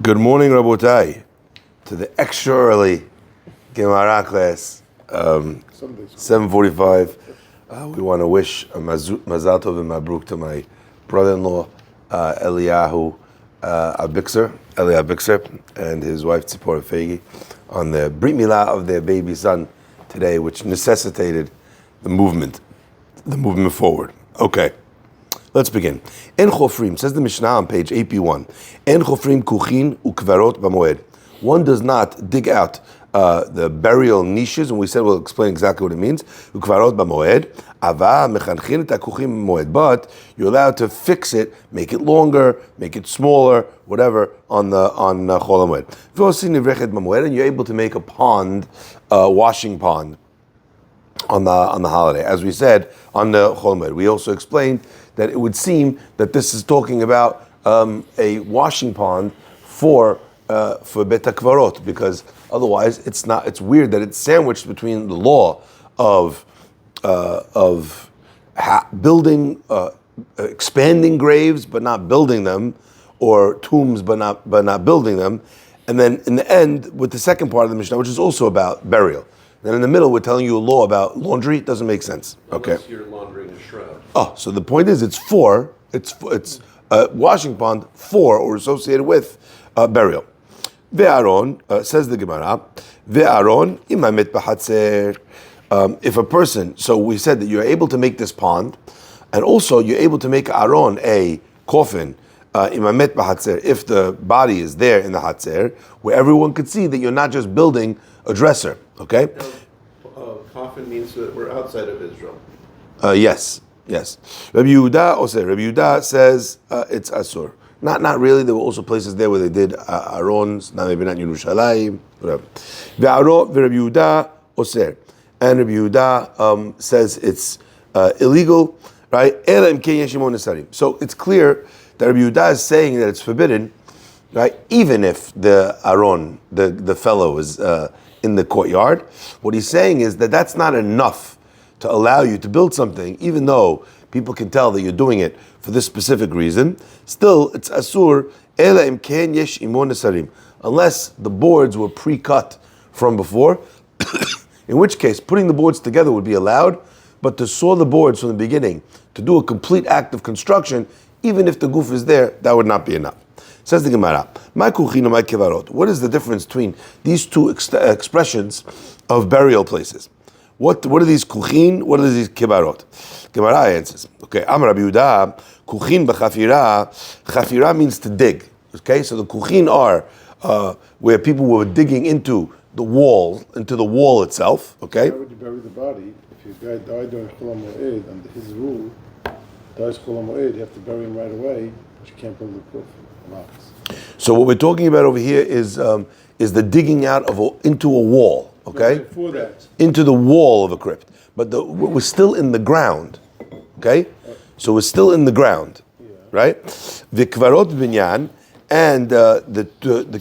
Good morning, Rabotai, to the extra early Gemara class, 7:45. We want to wish a Mazal Tov and Mabruk to my brother-in-law, Eliyahu Abixer, and his wife Tzipora Fegi on the Brit Milah of their baby son today, which necessitated the movement forward. Okay. Let's begin. En chofrim, says the Mishnah on page 8b1. En chofrim kuchin ukvarot b'moed. One does not dig out the burial niches, and we said we'll explain exactly what it means. Ukvarot b'moed. Ava mechanchin et kuchim b'moed. But you're allowed to fix it, make it longer, make it smaller, whatever, on Chol HaMoed. V'osin nivrechet b'moed, and you're able to make a pond, washing pond, on the holiday, as we said on the Chol HaMoed. We also explained that it would seem that this is talking about a washing pond for Bet HaKvarot, because otherwise it's not. It's weird that it's sandwiched between the law of building, expanding graves but not building them, or tombs but not building them, and then in the end with the second part of the Mishnah, which is also about burial. Then in the middle, we're telling you a law about laundry. It doesn't make sense. Okay. Unless you're laundering a shroud. Oh, so the point is, it's a washing pond for or associated with burial. Ve'aron, says the Gemara, ve'aron imamet b'hatzer. If a person, so we said that you're able to make this pond, and also you're able to make aron, a coffin, imamet b'hatzer, if the body is there in the hatzer, where everyone could see that you're not just building a dresser. Okay. Coffin means that we're outside of Israel. Yes. Rabbi Yehuda says it's asur. Not really. There were also places there where they did arons. Now maybe not Yerushalayim. Whatever. Rabbi Yehuda oser, and Rabbi Yehuda says it's illegal, right? So it's clear that Rabbi Yehuda is saying that it's forbidden, right? Even if the aron, the fellow is in the courtyard. What he's saying is that that's not enough to allow you to build something, even though people can tell that you're doing it for this specific reason. Still, it's asur, ela im ken yesh imon nesarim, unless the boards were pre-cut from before, in which case putting the boards together would be allowed, but to saw the boards from the beginning, to do a complete act of construction, even if the goof is there, that would not be enough. Says the Gemara, "My kuchin my kevarot." What is the difference between these two expressions of burial places? What are these kuchin? What are these kevarot? Gemara answers, okay, Amar Rabbi Yehuda, kuchin b'chafira. Chafira means to dig. Okay, so the kuchin are where people were digging into the wall itself. Okay. Why would you bury the body if your guy died during Chol HaMoed, and his rule dies Chol HaMoed, you have to bury him right away, but you can't build a coffin. So what we're talking about over here is the digging out into a wall, okay? Before that. Into the wall of a crypt. But we're still in the ground, okay? So we're still in the ground, right? The kvarot binyan, and the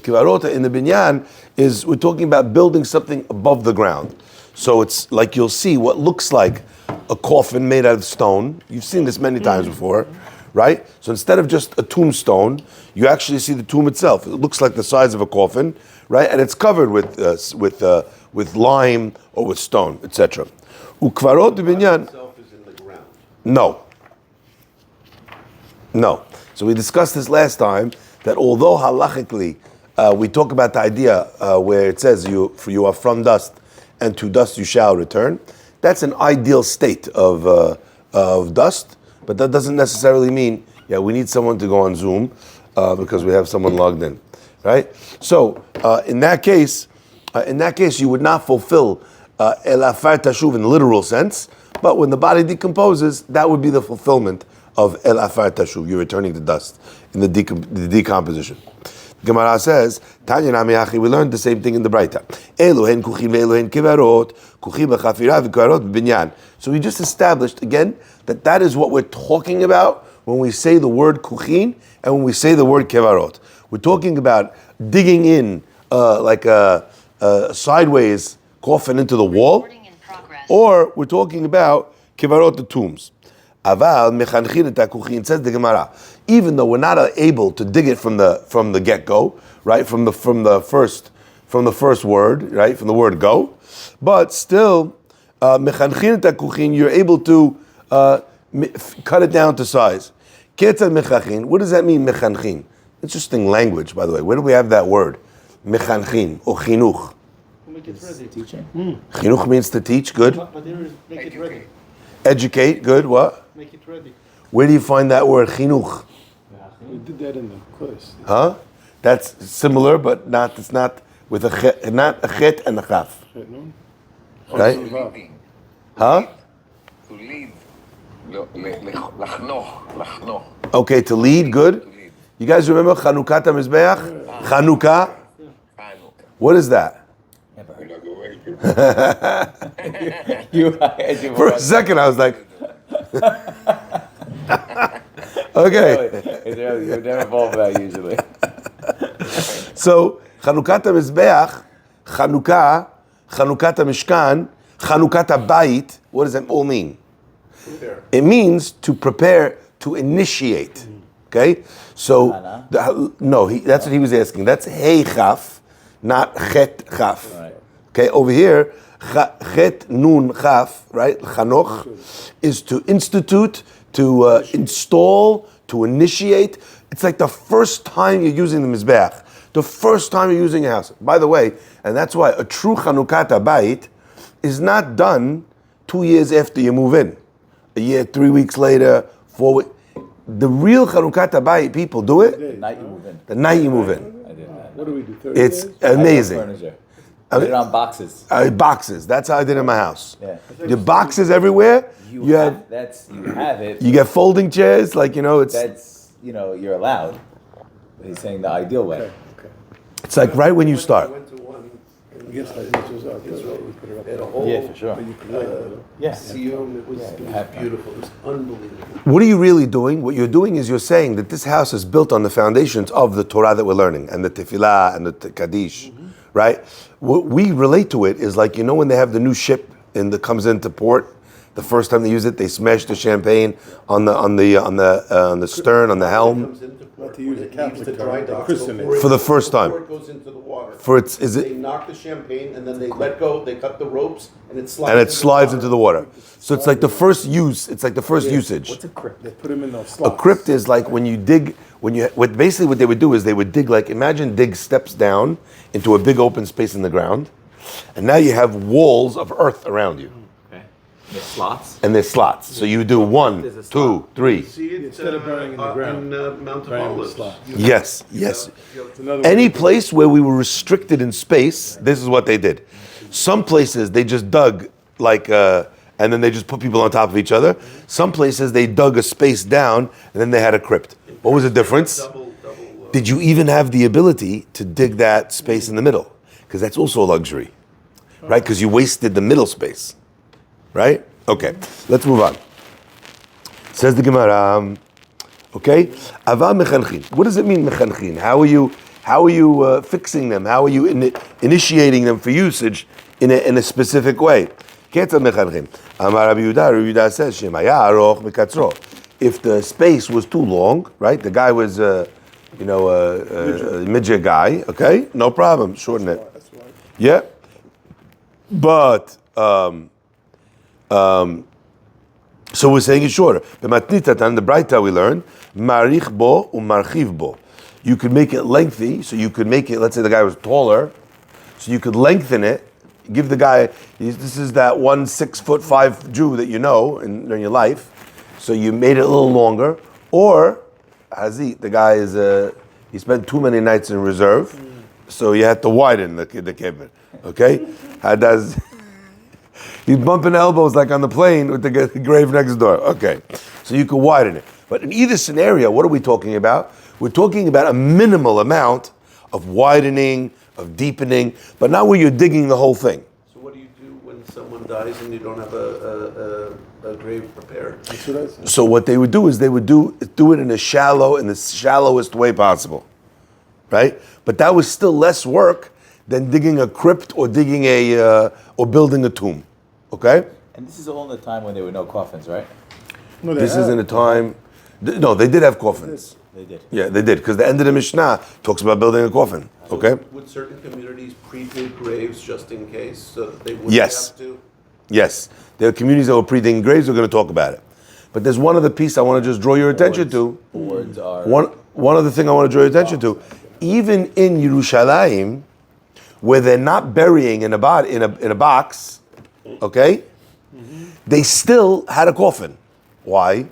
kvarot in the binyan is, we're talking about building something above the ground. So it's like you'll see what looks like a coffin made out of stone. You've seen this many times before. Right? So instead of just a tombstone, you actually see the tomb itself. It looks like the size of a coffin, right? And it's covered with lime or with stone, etc. Ukvarot binyan Itself is in the ground. No. So we discussed this last time, that although halachically we talk about the idea where it says you are from dust and to dust you shall return. That's an ideal state of dust. But that doesn't necessarily mean, we need someone to go on Zoom because we have someone logged in, right? So in that case, you would not fulfill el afar tashuv in the literal sense. But when the body decomposes, that would be the fulfillment of el afar tashuv. You're returning to dust in the decomposition. Gemara says, Tanya Nami Achi, we learned the same thing in the Braita. Elohen kuchin ve'elohen kivarot, kuchin b'chafira v'kivarot b'binyan. So we just established again that is what we're talking about when we say the word kuchin and when we say the word kivarot. We're talking about digging in like a sideways coffin into the wall, or we're talking about kivarot, the tombs. Aval mechanchin et hakuchin, says the Gemara. Even though we're not able to dig it from the get-go, right? From the first word, right? From the word go, but still mechanchin et hakuchin, you're able to cut it down to size. Ketzad mechachin. What does that mean, mechanchin? Interesting language, by the way. Where do we have that word? Mechanchin or chinuch. Make it ready. Teaching. Chinuch means to teach. Good. But there is make it ready. Educate. Good. What? Make it ready. Where do you find that word, chinuch? We did that in the course. Huh? That's similar, but not. It's not with a chet, not a chet and a chaf. Right? Huh? To lead. לחנוך. Okay, to lead. Good. You guys remember Chanukah Mizbeach? Chanukah. What is that? For a second, I was like, okay. You're never involved that usually. So, Chanukah Mizbeach, Chanukah Mishkan, Chanukah Bayit, what does that all mean? It means to prepare, to initiate. Okay? So, that's what he was asking. That's Hey Chaf, not Chet Chaf. Right. Okay, over here, Chet Nun Chaf, right? Chanoch is to institute, to install, to initiate. It's like the first time you're using the Mizbeach, the first time you're using a house. By the way, and that's why a true Chanukah Bayit is not done 2 years after you move in. A year, 3 weeks later, 4 weeks. The real Chanukah Bayit people do it The night you move in. the night you move in. I did that. What do we do? 30 It's days? amazing. Furniture. Put it on boxes. Boxes. That's how I did it in my house. Yeah. The boxes everywhere. You have you have it. you get folding chairs, like it's You're allowed. But he's saying the ideal way. Okay. it's like right when you I start. went to one Yes, I think it was out there. We put it up at a there. whole Yeah, for sure. But you could wait a little. Yeah. Siyum. It was beautiful. It was unbelievable. What are you really doing? What you're doing is you're saying that this house is built on the foundations of the Torah that we're learning and the Tefillah and the Kaddish, right? What we relate to it is like when they have the new ship that comes into port. The first time they use it, they smash the champagne on the stern, on the helm. Comes into port, Not to use when a it leaves Catholic the dry term, they dock christen it. before For the first time. Before it goes into the water. Is They it? knock the champagne and then they let go. They cut the ropes and it slides. And it slides into the water. So it's like the first use. It's like the first usage. What's a crypt? They put them in those A slots. crypt is like when you dig, basically what they would do is they would dig, like imagine dig steps down into a big open space in the ground, and now you have walls of earth around you, Okay. The slots. and there's slots. So you do 1, There's a 2, 3. See it Instead of burying in the ground, in Mount of burying in the Olives. slot. Yes. It's another way Any to- place where we were restricted in space, this is what they did. Some places they just dug and then they just put people on top of each other. Some places they dug a space down and then they had a crypt. What was the difference? Double. Did you even have the ability to dig that space in the middle? Because that's also a luxury, right? Because you wasted the middle space, right? Okay, let's move on. Says the Gemara, okay? Aval mechanchin. What does it mean mechanchin? How are you fixing them? How are you initiating them for usage in a specific way? Ketzad mechanchim. Amar Rabbi Yehuda says, Shemaya aroch mekatzro. If the space was too long, right? The guy was, a midget guy. Okay, no problem. Shorten it. That's why. Yeah, but so we're saying it's shorter. B'matnitatan, the Braita we learn, marich bo u'marchiv bo. You could make it lengthy, so you could make it. Let's say the guy was taller, so you could lengthen it. Give the guy. This is that 6'5" Jew that you know in your life. So you made it a little longer, or Hazit, the guy is he spent too many nights in reserve, so you had to widen the kibbutz. Okay, he's bumping elbows like on the plane with the grave next door. Okay, so you could widen it. But in either scenario, what are we talking about? We're talking about a minimal amount of widening, of deepening, but not where you're digging the whole thing. So what do you do when someone dies and you don't have a grave prepared? That's what I said. So what they would do is they would do it in the shallowest way possible, right? But that was still less work than digging a crypt or digging or building a tomb, okay? And this is all in the time when there were no coffins, right? No, this isn't a time. No, they did have coffins. They did. Yeah, they did, because the end of the Mishnah talks about building a coffin. Okay. Would certain communities pre-dig graves just in case, so that they wouldn't Yes. have to? Yes, there are communities that were pre-digging graves. We're going to talk about it. But there's one other piece I want to just draw your attention to. Boards are. One other thing I want to draw your attention to. Even in Yerushalayim, where they're not burying in a box, okay, they still had a coffin. Why?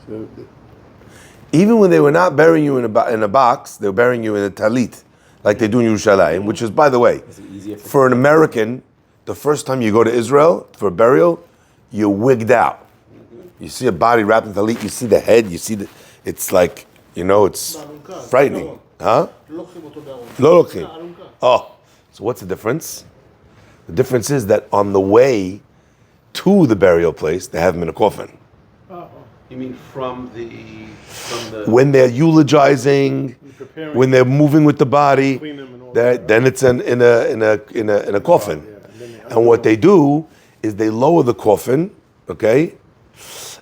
So, Even when they were not burying you in a box, they were burying you in a talit, like they do in Yerushalayim, which is, by the way, Is it easier for an American, the first time you go to Israel for a burial, you're wigged out. You see a body wrapped in talit, you see the head, you see it's like, it's frightening. Huh? לוקחים אותו בארון. לא לוקחים. אלונקה. Oh, so what's the difference? The difference is that on the way to the burial place, they have him in a coffin. You mean from the When they're eulogizing, preparing. when they're moving with the body, Clean them and all then it's in a coffin. And what they do is they lower the coffin, okay,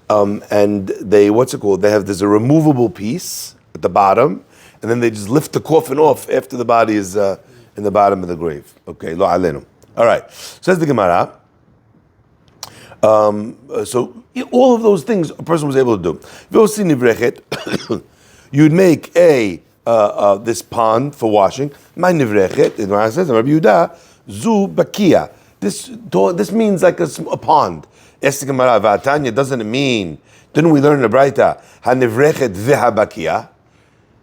and they there's a removable piece at the bottom, and then they just lift the coffin off after the body is in the bottom of the grave. Okay, lo alenu. All right, says the Gemara. So all of those things a person was able to do. You'd make this pond for washing. My nivrechet, the Gemara says, Rabbi Yehuda, zu bakia. This means like a pond. Es Gemara v'atanya, doesn't it mean? Didn't we learn in the Braita ha nivrechet v'ha bakia?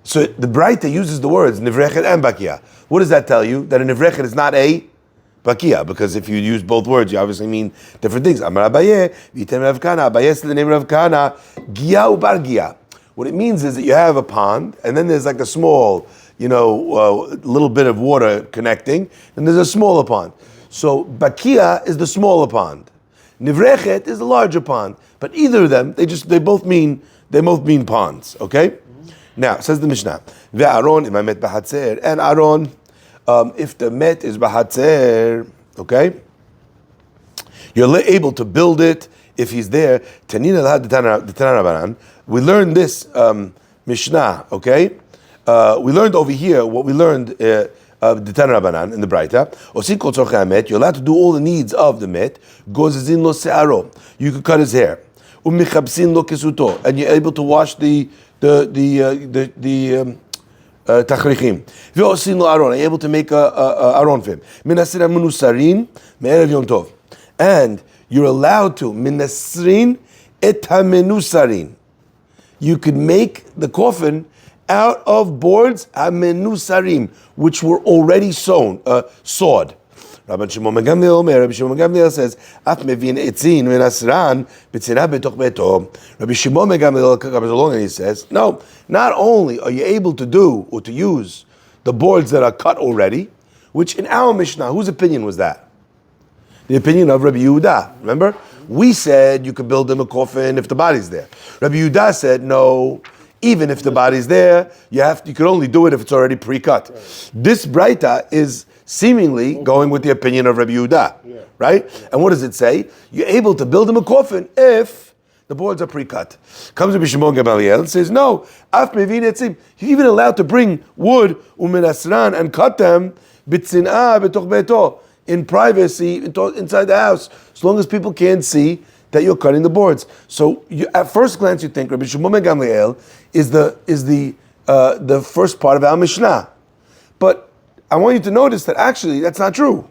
So the Braita uses the words nivrechet and bakia. What does that tell you? That a nivrechet is not a bakia, because if you use both words, you obviously mean different things. Amar Abaye, v'item Rav Kana. Abaye said the name Rav Kana, gia ubar gia. What it means is that you have a pond, and then there's like a small, little bit of water connecting, and there's a smaller pond. So bakia is the smaller pond. Nivrechet is the larger pond. But either of them, they both mean ponds. Okay. Now says the Mishnah, ve'aron im hamet b'hatzer, and Aaron, if the met is b'hatzer, okay, you're able to build it if he's there. Tanina l'had the Tana Rabbanan. We learned this Mishnah, okay? We learned over here what we learned the Tana Rabbanan in the Braita. Osin kol tzorchei hamet. You're allowed to do all the needs of the met. Gozezin lo se'aro. You could cut his hair. Umichabsin lo kesuto, and you're able to wash the tachrichim. Ve'osin lo aron. You're able to make a aron for him. Minasira menusarin me'erev yom tov, and you're allowed to minasrin et hamenusarin. You could make the coffin out of boards hamenusarim, which were already sawed. Rabbi Shimon ben Gamliel says, "Af mevin etzin menasran b'tzina betoch beto." Rabbi Shimon ben Gamliel comes along and he says, "No, not only are you able to do or to use the boards that are cut already, which in our Mishnah, whose opinion was that? The opinion of Rabbi Yehuda. Remember, we said you could build him a coffin if the body's there. Rabbi Yehuda said no. Even if the body's there, you could only do it if it's already pre-cut. Right. This Braita is seemingly going with the opinion of Rabbi Yehuda, right? And what does it say? You're able to build him a coffin if the boards are pre-cut. Comes Rabbi Shimon Gamaliel and says, no, af mevin etzim. You're even allowed to bring wood umenasran and cut them b'tzin'ah betoch beto, in privacy inside the house, as long as people can't see that you're cutting the boards. So at first glance, you think Rabbi Shimon ben Gamliel is the first part of our Mishnah, but I want you to notice that actually that's not true.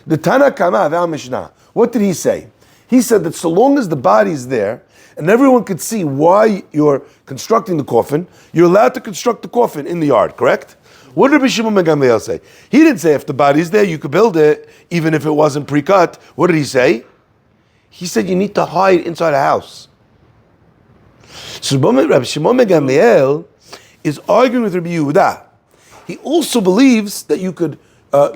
The Tana Kama of our Mishnah, what did he say? He said that so long as the body's there and everyone could see why you're constructing the coffin, you're allowed to construct the coffin in the yard. Correct? What did Rabbi Shimon ben Gamliel say? He didn't say if the body's there you could build it even if it wasn't pre-cut. What did he say? He said you need to hide inside a house. So Rabbi Shimon ben Gamliel is arguing with Rabbi Yehuda. He also believes that you could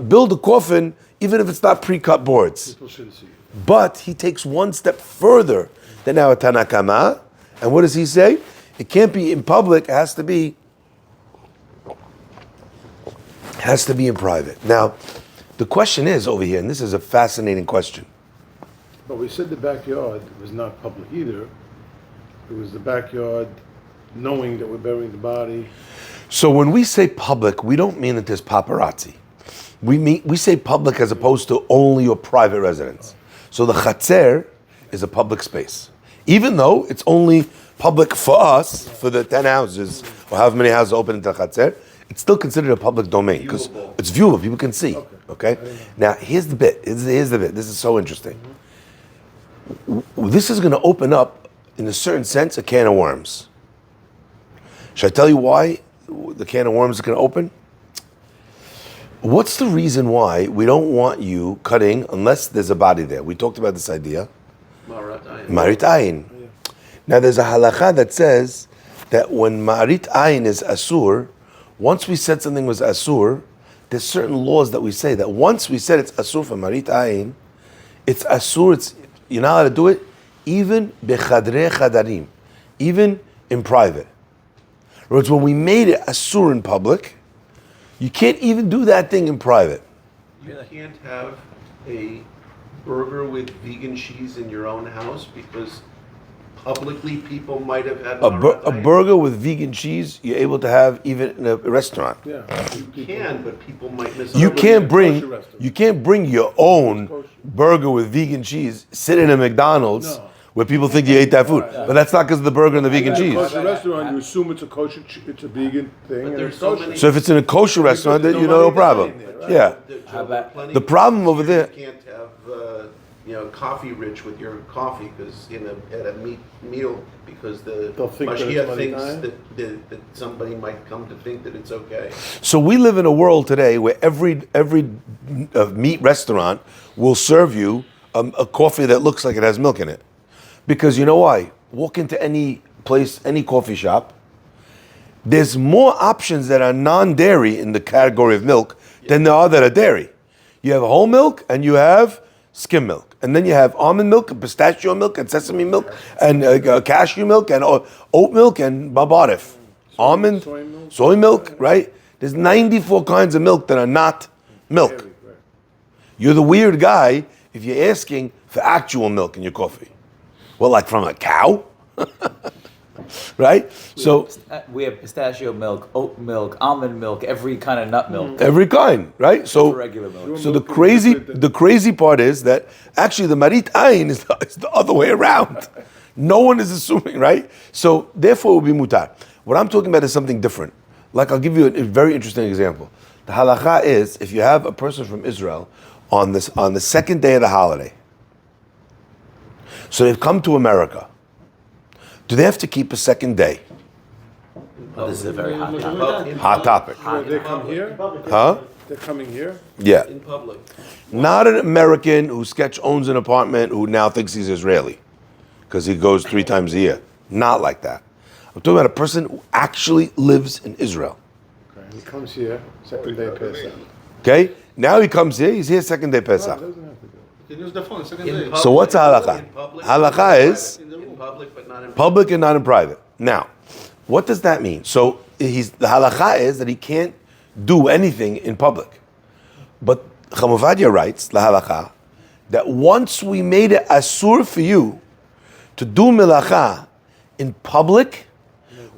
build a coffin even if it's not pre-cut boards. People shouldn't see it. But he takes one step further than our Tanakama. And what does he say? It can't be in public, it has to be in private. Now, the question is over here, and this is a fascinating question. But we said the backyard was not public either. It was the backyard knowing that we're burying the body. So when we say public, we don't mean that there's paparazzi. We say public as opposed to only your private residence. So the chatzer is a public space. Even though it's only public for us, for the 10 houses, or however many houses open into the chatzer, it's still considered a public domain because it's viewable, people can see. Okay? Now, here's the bit. Here's the bit. This is so interesting. This is going to open up, in a certain sense, a can of worms. Should I tell you why the can of worms is going to open? What's the reason why we don't want you cutting unless there's a body there? We talked about this idea. Marit ayin. Now there's a halakha that says that when marit ayin is asur, once we said something was asur, there's certain laws that we say that once we said it's asur for marit ayin, it's asur, you're not allowed to do it, even bechadre chadarim, even in private. In other words, when we made it asur in public, you can't even do that thing in private. You can't have a burger with vegan cheese in your own house because publicly people might have had A burger with vegan cheese, you're able to have even in a restaurant. Yeah. You can, but people might miss. You can't bring kosher restaurant. you can't bring your own burger with vegan cheese, sit in a McDonald's where people think you ate that food. But that's not because of the burger and the vegan At a cheese. kosher restaurant, you assume it's a kosher, it's a vegan thing. But and there's it's so kosher. many. So if it's in a kosher restaurant, then you know no problem. Yeah. The problem over there. You can't have coffee rich with your coffee because at a meal because the They'll think that it's Mashiach money thinks time? that somebody might come to think that it's okay. So we live in a world today where every meat restaurant will serve you a coffee that looks like it has milk in it. Because you know why? Walk into any place, any coffee shop, there's more options that are non-dairy in the category of milk than there are that are dairy. You have whole milk and you have skim milk. And then you have almond milk and pistachio milk and sesame milk and cashew milk and oat milk and babarif. Almond, soy milk, right? There's 94 kinds of milk that are not milk. You're the weird guy if you're asking for actual milk in your coffee. Well, like from a cow? Right? So We have pistachio milk, oat milk, almond milk, every kind of nut milk. every kind, right? So Regular milk. So the crazy part is that actually the marit ayin is the other way around. No one is assuming, right? So therefore it will be mutar. What I'm talking about is something different. Like I'll give you a very interesting example. The halakha is if you have a person from Israel on the second day of the holiday, so they've come to America. Do they have to keep a second day? This is a very hot topic. Hot topic. They come here? Huh? They're coming here? Yeah. In public. Not an American who owns an apartment who now thinks he's Israeli because he goes 3 times a year. Not like that. I'm talking about a person who actually lives in Israel. Okay. He comes here, second day Pesach. Okay? Now he comes here, he's here second day Pesach. Doesn't have to go. You can use the phone, second In day. public, So what's halakha? in public, Halakha is in public, but not in public and not in private. Now, what does that mean? So the halakha is that he can't do anything in public. But Chamuvadia writes, la halakha, that once we made it asur for you to do melacha in public,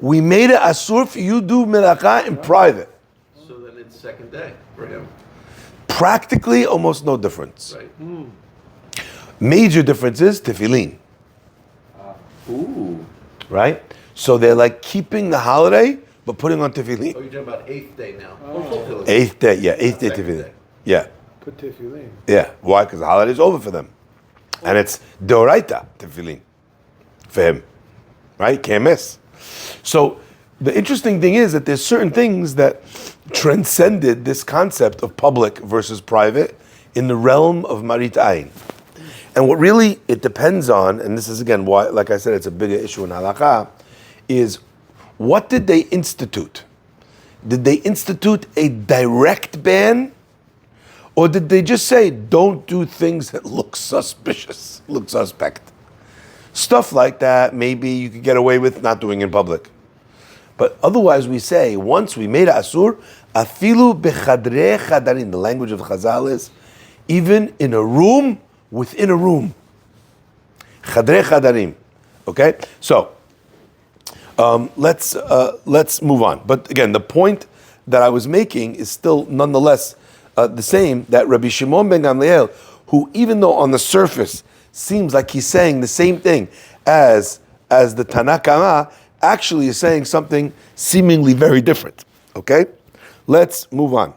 we made it asur for you to do melacha in private. So then it's second day for him, Practically, almost no difference. right? Major difference is tefillin, Ooh. right? So they're like keeping the holiday, but putting on tefillin. Oh, you're talking about 8th day now. Oh. Eighth day Second tefillin. day. Yeah, Put tefillin. yeah. Why? Because the holiday's over for them. And it's deoraita tefillin for him, right? Can't miss. So the interesting thing is that there's certain things that transcended this concept of public versus private in the realm of marit ayin. And what really it depends on, and this is again why, like I said, it's a bigger issue in halakha, is what did they institute? Did they institute a direct ban? Or did they just say, don't do things that look suspicious, look suspect? Stuff like that, maybe you could get away with not doing in public. But otherwise we say, once we made asur, afilu bechadre chadarin, the language of Chazal is, even in a room within a room. Chadre chadarim. Okay, so let's move on. But again, the point that I was making is still nonetheless the same. That Rabbi Shimon ben Gamliel, who even though on the surface seems like he's saying the same thing as the Tanakama, actually is saying something seemingly very different. Okay, let's move on.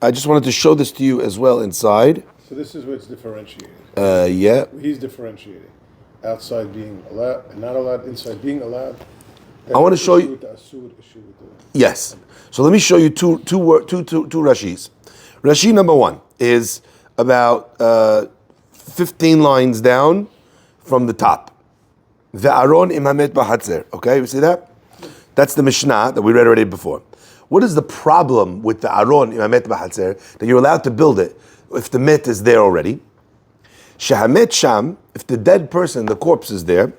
I just wanted to show this to you as well inside. So this is where it's differentiated. Yeah. He's differentiating. Outside being allowed and not allowed, inside being allowed. I want to show you. With the asur, issue with the, Yes. So let me show you two Rashis. Rashi number one is about 15 lines down from the top. Ve'aron imamet b'hatzer. Okay, you see that? That's the Mishnah that we read already before. What is the problem with the Aron imamet b'hatzer that you're allowed to build it if the met is there already? Shehamet sham, if the dead person, the corpse is there,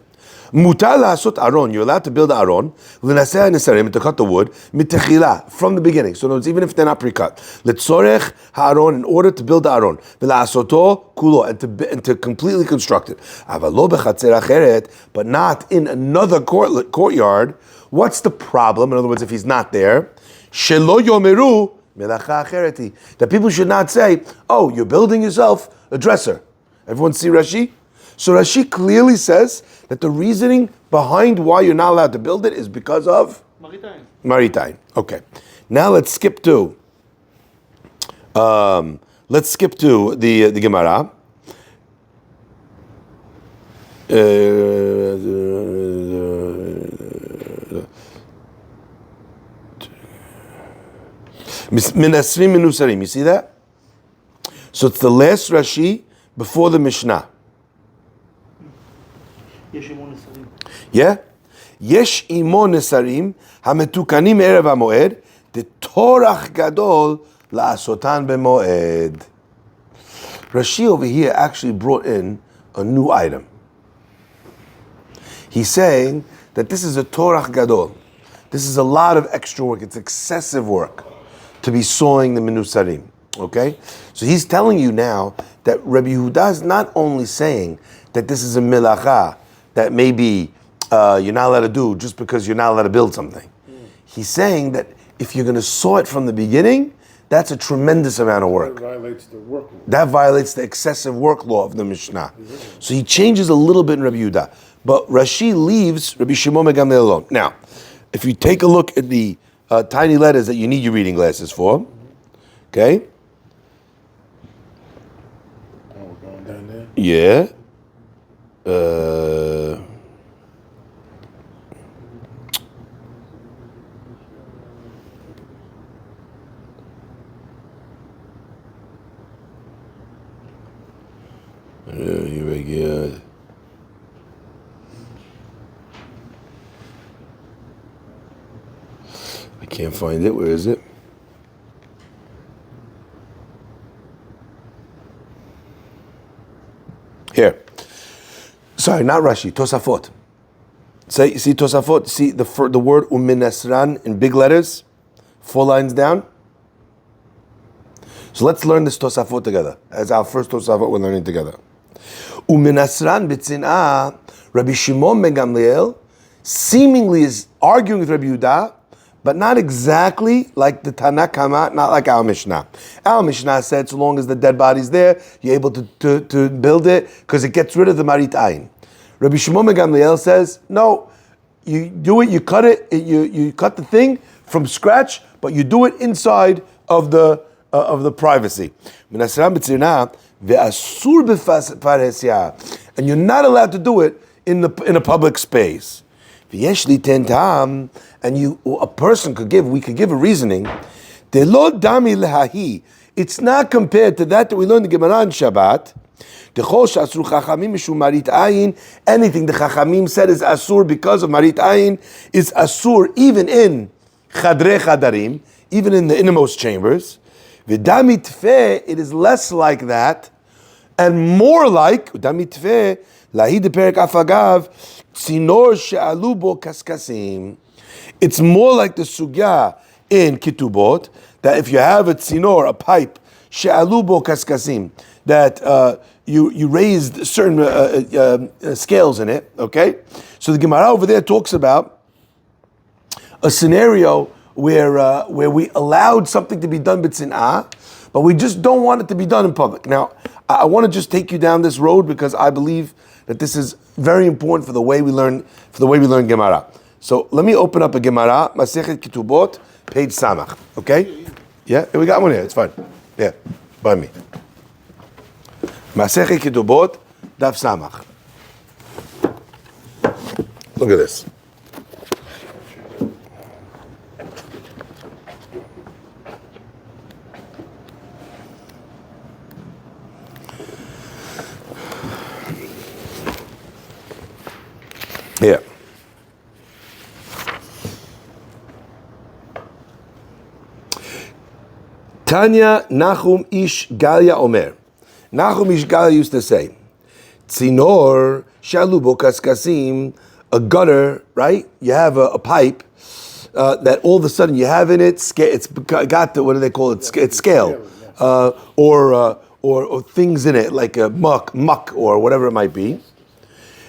mutar la'asot aron, you're allowed to build aron, l'naseh nesarim, to cut the wood, mitechila, from the beginning. So in other words, even if they're not pre-cut. Letzorech ha'aron, in order to build the aron, v'la'asoto kulo, and to completely construct it. Avalo b'chatzer acheret, but not in another courtyard. What's the problem? In other words, if he's not there, shelo yomeru melacha achereti, that people should not say, oh, you're building yourself a dresser. Everyone see Rashi? So Rashi clearly says that the reasoning behind why you're not allowed to build it is because of Maritain. Okay. Now let's skip to the Gemara. Minasrim minusarim. You see that? So it's the last Rashi before the Mishnah. Yeah? Yesh imo nesarim hametukanim erev hamoed de torach gadol la'asotan b'moed. Rashi over here actually brought in a new item. He's saying that this is a torach gadol. This is a lot of extra work. It's excessive work to be sawing the minusarim. Okay? So he's telling you now that Rabbi Yehuda is not only saying that this is a milacha that maybe you're not allowed to do just because you're not allowed to build something. He's saying that if you're going to saw it from the beginning, that's a tremendous amount of work. that violates the work law. That violates the excessive work law of the Mishnah. So he changes a little bit in Rabbi Yehuda. But Rashi leaves Rabbi Shimon ben Gamliel alone. Now, if you take a look at the tiny letters that you need your reading glasses for, okay? Oh, we're going down there. Yeah. Very good. I can't find it. Where is it? Here. Sorry, not Rashi. Tosafot. See Tosafot. See the word uminesran in big letters, 4 lines down. So let's learn this Tosafot together. As our first Tosafot we're learning together. Uminasran b'tzin'ah, Rabbi Shimon ben Gamliel seemingly is arguing with Rabbi Yehuda, but not exactly like the Tanakama, not like our Mishnah. Our Mishnah said so long as the dead body's there, you're able to build it because it gets rid of the Marit Ayin. Rabbi Shimon ben Gamliel says, no, you do it, you cut it, you cut the thing from scratch, but you do it inside of the privacy. And you're not allowed to do it in a public space. And a person we could give a reasoning. It's not compared to that we learned in Gemara on Shabbat. Anything the Chachamim said is asur because of Marit Ayin is asur even in Chadre Chadarim, even in the innermost chambers. V'damitfe, it is less like that, and more like damitfe lahid perek afagav tzinor she'alu bo kaskasim. It's more like the sugya in Ketubot that if you have a tzinor, a pipe, she'alu bo kaskasim, that you raised certain scales in it. Okay, so the Gemara over there talks about a scenario where we allowed something to be done b'tzin'ah, but we just don't want it to be done in public. Now, I want to just take you down this road because I believe that this is very important for the way we learn Gemara. So let me open up a Gemara, Masechet Ketubot, page Samach. Okay? Yeah, we got one here. It's fine. Yeah, by me. Masechet Ketubot, Daf Samach. Look at this. Here. Tanya Nachum Ish Galia Omer. Nachum Ish Galia used to say, Tzinor Shalubo Kaskasim, a gutter, right? You have a pipe that all of a sudden you have in it, it's got the, what do they call it? It's scale. Or things in it, like a muck or whatever it might be.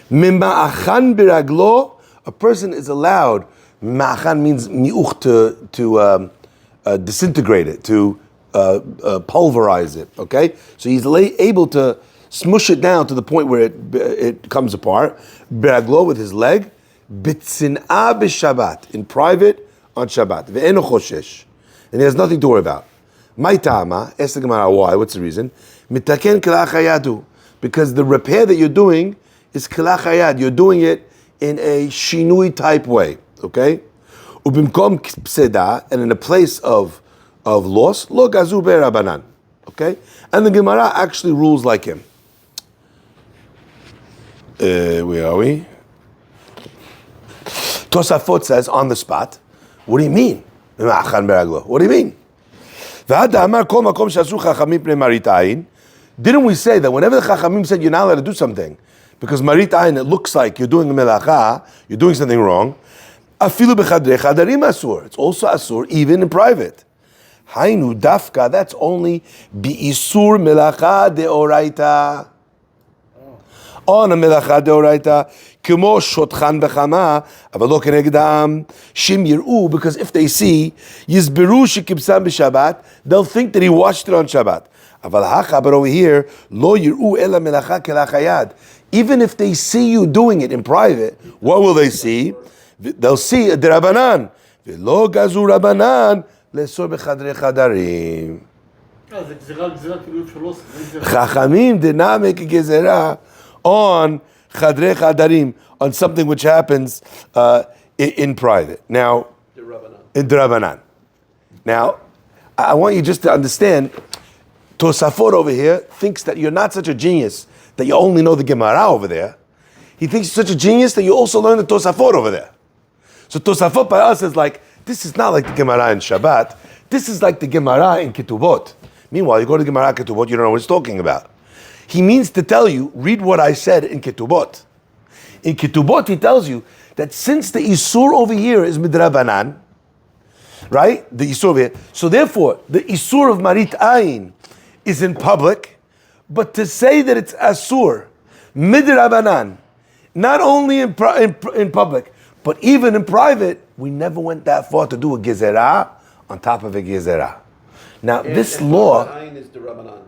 Mima'achan biraglo, a person is allowed, ma'achan means mi'uch, to disintegrate it, to pulverize it, okay? So he's able to smush it down to the point where it comes apart. Biraglo, with his leg, bitzin'a b'shabbat, in private on Shabbat. Ve'eno choshesh, and he has nothing to worry about. My ta'ama, ask the Gemara why, what's the reason? Mitaken kelach hayadu, because the repair that you're doing is kelach hayad. You're doing it in a shinui type way, okay? Ubimkom pseda, and in a place of loss, lo gazu be'rabanan, okay? And the Gemara actually rules like him. Where are we? Tosafot says on the spot, what do you mean? What do you mean? Didn't we say that whenever the Chachamim said you're not allowed to do something, because marit ayin, it looks like you're doing a melacha, you're doing something wrong, afilu b'chadrei chadarim asur, it's also asur even in private. Hainu dafka, that's only bi'isur melacha deoraita. On a melacha deoraita, כמו shotchan b'chama, אבל לא כנגד העם, shim yir'u, because if they see, yizberu shekibsam b'Shabbat, they'll think that he washed it on Shabbat. אבל hacha, but over here, lo yir'u ela melacha kelach hayad. Even if they see you doing it in private, what will they see? They'll see a derabanan. V'lo gazu rabanan, lesor b'chadrei chadarim. זה גזירה כאילו אפשר לא... Chachamim did not make a gezerah on chadrei chadarim, on something which happens in private. Now, in Derabanan. Now, I want you just to understand, Tosafot over here thinks that you're not such a genius that you only know the Gemara over there. He thinks you're such a genius that you also learn the Tosafot over there. So Tosafot by us is like, this is not like the Gemara in Shabbat. This is like the Gemara in Ketubot. Meanwhile, you go to the Gemara Ketubot, you don't know what he's talking about. He means to tell you, read what I said in Ketubot. In Ketubot, he tells you that since the Isur over here is Midrabanan, right? The Isur over here. So therefore, the Isur of Marit Ayin is in public, but to say that it's Asur, Midrabanan, not only in public, but even in private, we never went that far to do a Gezerah on top of a Gezerah. Now, this law... Marat Ayin is the Rabbanan.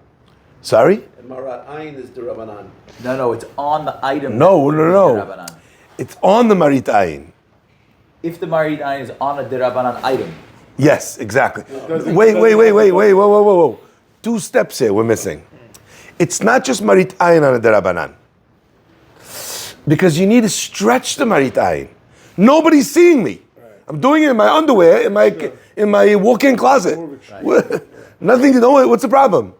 Sorry? Marat Ayin is the Rabbanan. No, it's on the item. No. Derabanan. It's on the Marit Ayin. If the Marit Ayin is on a Derabanan item. Yes, exactly. Wait, whoa. 2 steps here we're missing. It's not just Marit Ayin on a Derabanan. Because you need to stretch the Marit Ayin. Nobody's seeing me. I'm doing it in my underwear, in my walk-in closet. Nothing to know. What's the problem?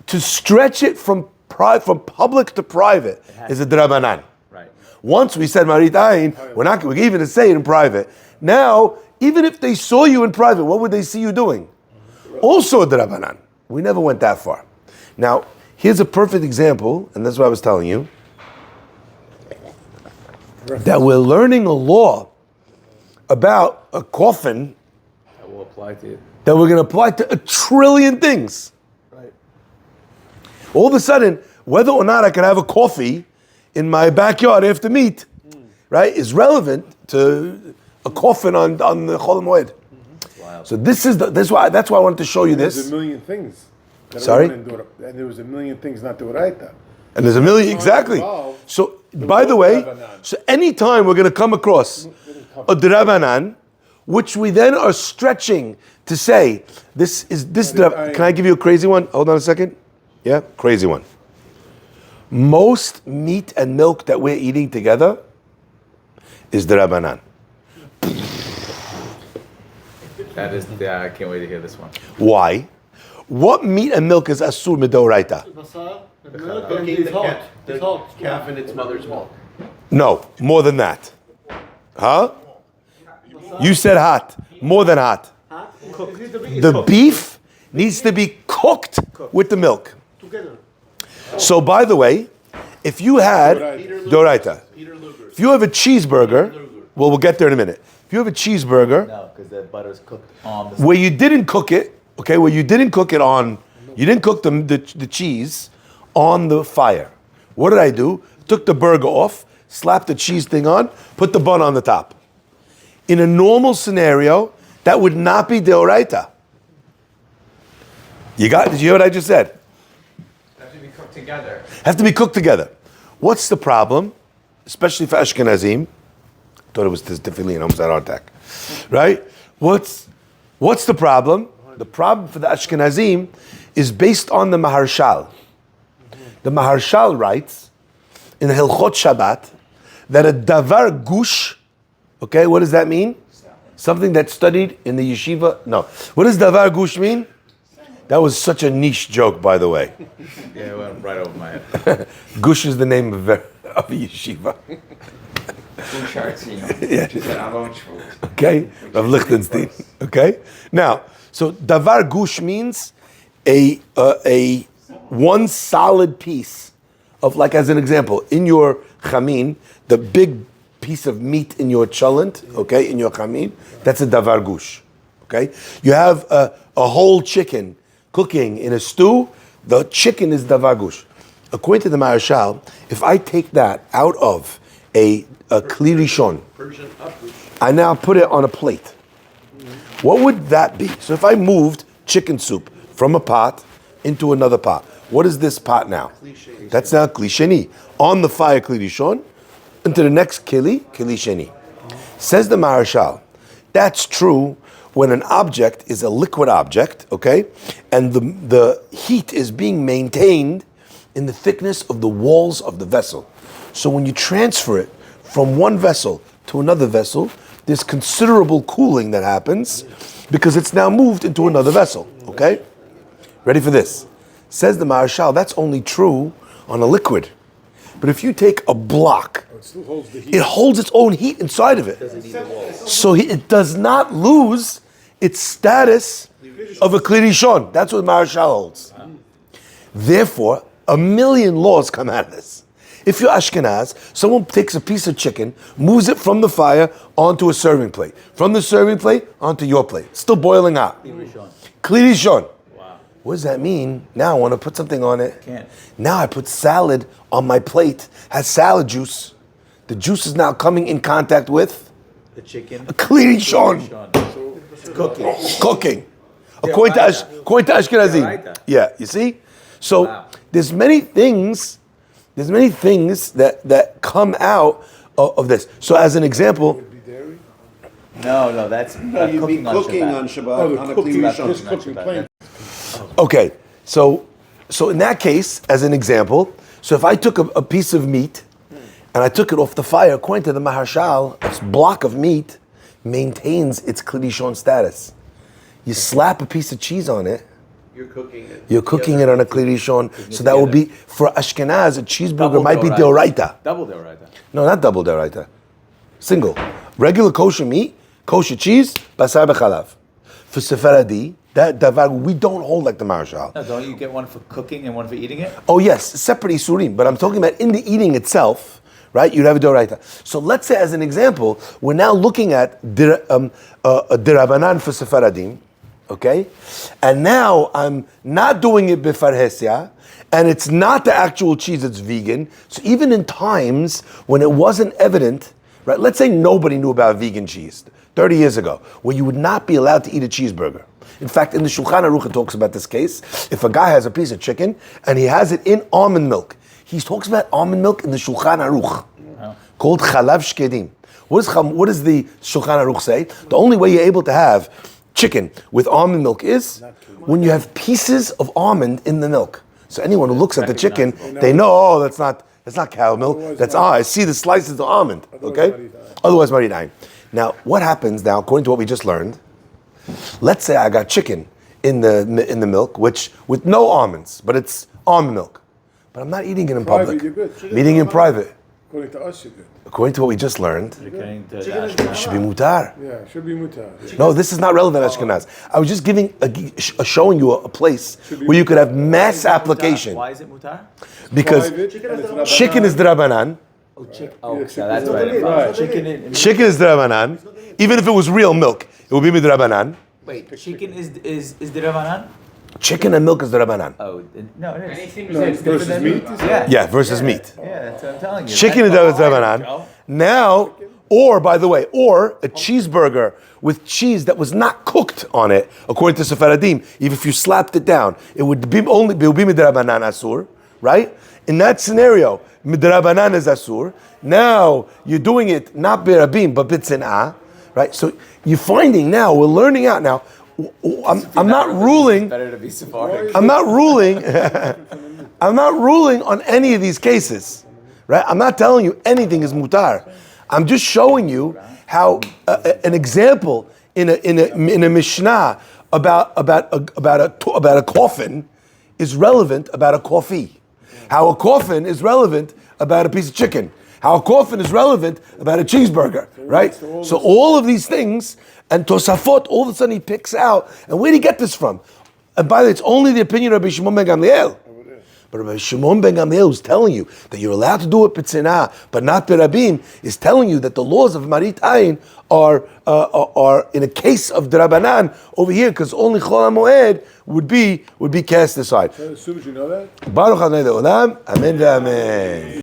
To stretch it from public to private is a Derabanan. Right. Once we said Marit Ayin, we're not going to even say it in private. Now, even if they saw you in private, what would they see you doing? Also a Derabanan. We never went that far. Now, here's a perfect example, and that's what I was telling you, that we're learning a law about a coffin That will apply to it. that we're going to apply to 1 trillion things. Right. All of a sudden, whether or not I can have a coffee in my backyard after meat, right, is relevant to a coffin on the Chol Moed. So that's why I wanted to show you There's this. a million things. that Sorry? wouldn't do it, and there was a million things not to right that. And there's a million, exactly. involved. So, by the way, so anytime we're going to come across a Drabanan, which we then are stretching to say, this is this. Can I give you a crazy one? Hold on a second. Yeah, crazy one. Most meat and milk that we're eating together is Drabanan. That is, I can't wait to hear this one. Why? What meat and milk is asur midoraita? Basar, the milk, and Cooking it's the hot. cat, It's the hot. calf in its mother's milk. No, more than that. Huh? You said hot. More than hot. The beef needs to be cooked with the milk. Together. So, by the way, if you had doraita, Peter Luger. if you have a cheeseburger, well, we'll get there in a minute. If you have a cheeseburger No, because the butter's cooked on the where you didn't cook it, okay, where you didn't cook it on, you didn't cook the cheese on the fire. What did I do? Took the burger off, slapped the cheese thing on, put the bun on the top. In a normal scenario, that would not be deoraita. Did you hear what I just said? have to be cooked together. Have to be cooked together. What's the problem? Especially for Ashkenazim. Thought it was this tefillin, almost had a heart attack. Right? What's the problem? The problem for the Ashkenazim is based on the Maharshal. The Maharshal writes in Hilchot Shabbat that a davar gush, okay, what does that mean? Something that's studied in the yeshiva? No. What does davar gush mean? That was such a niche joke, by the way. Yeah, it went right over my head. Gush is the name of a yeshiva. Yeah. Okay, of Liechtenstein. Okay, now so davar gush means a one solid piece of, like, as an example, in your chamin, the big piece of meat in your cholent, okay, in your chamin, that's a davar gush. Okay, you have a whole chicken cooking in a stew. The chicken is davar gush. According to the Maharshal, if I take that out of a kli rishon, Persian uproot. I now put it on a plate. What would that be? So if I moved chicken soup from a pot into another pot, what is this pot now? That's now kli sheni. On the fire, kli rishon, into the next kli sheni. Says the Maharshal, that's true when an object is a liquid object, okay, and the heat is being maintained in the thickness of the walls of the vessel. So when you transfer it from one vessel to another vessel, there's considerable cooling that happens because it's now moved into another vessel, okay? Ready for this? Says the Maharshal, that's only true on a liquid. But if you take a block, It still holds the heat. it holds its own heat inside of it. So it does not lose its status of a kli rishon. That's what Maharshal holds. Therefore, a million laws come out of this. If you're Ashkenaz, someone takes a piece of chicken, moves it from the fire onto a serving plate. From the serving plate onto your plate. Still boiling hot. Kli rishon. Wow. What does that mean? Now I want to put something on it. Can't. Now I put salad on my plate. Has salad juice. The juice is now coming in contact with The chicken. a kli rishon. It's cooking. Cooking. According to Ashkenazim. Deoraita. Yeah, you see? So Wow. there's many things that come out of this. So as an example, No, that's You'd be cooking on Shabbat on a kli rishon. Just cooking plain. okay, so in that case, as an example, so if I took a piece of meat and I took it off the fire, according to the Maharshal, this block of meat maintains its kli rishon status. You slap a piece of cheese on it, You're cooking it. you're cooking it on a kli rishon, so that will be, for Ashkenaz, a cheeseburger Double might be deoraita. deoraita. Double deoraita. No, not double deoraita. Single. Regular kosher meat, kosher cheese, basar b'chalav. For Sephardi, that davar, we don't hold like the Maharshal. No, don't you get one for cooking and one for eating it? Oh yes, separate isurim, but I'm talking about in the eating itself, right? You'd have a deoraita. So let's say, as an example, we're now looking at a dirabanan for Sephardim, Okay? And now I'm not doing it bifarhesia, and it's not the actual cheese that's vegan. So even in times when it wasn't evident, right? Let's say nobody knew about vegan cheese 30 years ago, where you would not be allowed to eat a cheeseburger. In fact, in the Shulchan Aruch it talks about this case. If a guy has a piece of chicken and he has it in almond milk, he talks about almond milk in the Shulchan Aruch, called chalav shkedim. What does the Shulchan Aruch say? The only way you're able to have chicken with almond milk is when you have pieces of almond in the milk. So anyone who looks at the chicken, they know, oh, that's not cow milk. That's I see the slices of almond. Okay? Otherwise, marinaim. Now, what happens now, according to what we just learned? Let's say I got chicken in the milk, which with no almonds, but it's almond milk. But I'm not eating it in public. I'm eating it in private. According to us, you're good. According to what we just learned, According to it should be mutar. Yeah, it should be mutar. No, this is not relevant, Ashkenaz. I was just showing you a place where you could have mass application. Why is it mutar? Because chicken is drabanan. Oh, chicken. Oh, so that's right. Right. Chicken Is drabanan. Even if it was real milk, it would be midrabanan. Wait, chicken is the Ravanan? Chicken and milk is drabanan. Oh, no, it is. Versus meat? Yeah, versus meat. Yeah, that's what I'm telling you. Chicken is That's why, drabanan. Joe. Now, or a cheeseburger with cheese that was not cooked on it, according to Sephardim, even if you slapped it down, it would be midrabanan asur, right? In that scenario, midrabanan is asur. Now you're doing it not birabim but bitzinah, right? So you're finding now, we're learning out now. I'm not ruling. Better to be Sephardic. I'm not ruling. I'm not ruling on any of these cases, right? I'm not telling you anything is mutar. I'm just showing you how an example in a Mishnah about a coffin is relevant about a coffee. How a coffin is relevant about a piece of chicken. How a coffin is relevant about a cheeseburger, right? So all of these things, and Tosafot, all of a sudden he picks out, and where did he get this from? And by the way, it's only the opinion of Rabbi Shimon ben Gamliel. But Rabbi Shimon ben Gamliel is telling you that you're allowed to do it b'tzinah, but not b'rabim, is telling you that the laws of Marit Ayin are in a case of Drabanan over here, because only Chol HaMoed would be cast aside. As soon as you know that? Baruch Adonai Le'olam, Amen ve'amen.